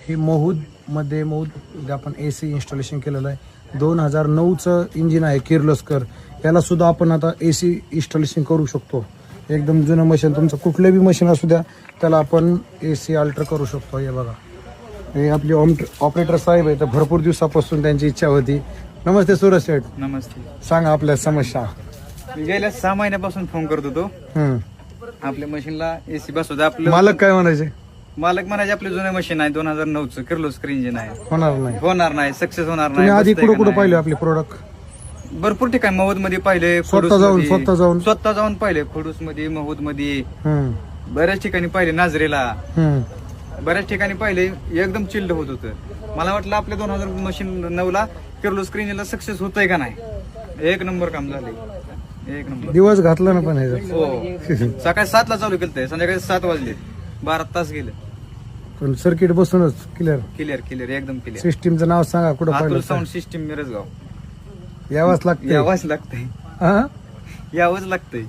हे महूदमध्ये आपण AC installation केलेलं आहे. 2009चं इंजिन आहे किर्लोस्कर. याला सुद्धा आपण आता AC इन्स्टॉलेशन करू शकतो. एकदम जुनं मशीन, तुमचं कुठलं बी मशीन असू द्या त्याला आपण AC अल्टर करू शकतो. हे बघा, हे आपले ऑपरेटर साहेब आहे, तर भरपूर दिवसापासून त्यांची इच्छा होती. नमस्ते सूरज शेठ. नमस्ते. सांगा आपल्या समस्या. मी गेल्या 6 महिन्यापासून फोन करत होतो आपल्या मशीनला AC बसवता. आपलं मालक काय म्हणायचे? मालक म्हणायचे आपले जुने मशीन आहे 2009चं किर्लोस्कर इंजिन आहे, होणार नाही सक्सेस होणार तुम्ही नाही. आधी कुठं कुठं पाहिले आपले प्रोडक्ट? भरपूर ठिकाणी महूद मध्ये पाहिले, स्वतः जाऊन पाहिले, खडूस मध्ये, महूद मध्ये, बऱ्याच ठिकाणी पाहिले, नाजरेला बऱ्याच ठिकाणी पाहिले. एकदम चिल्ड होत होतं. मला वाटलं आपल्या 2009ला किर्लोस्कर इंजिनला सक्सेस होतंय का नाही. एक नंबर काम झाले, एक नंबर. दिवस घातला ना पण हे. हो, सकाळी 7 ला चालू केलं, संध्याकाळी 7 वाजले, 12 तास गेले. पण सर्किट बसूनच क्लिअर क्लिअर एकदम क्लिअर. सिस्टीमचं नाव सांगा कुठं अतुल पाहिलं? Sound system Mirajgaon. यावंच लागतं. यावंच लागतंय, हा यावंच लागतंय.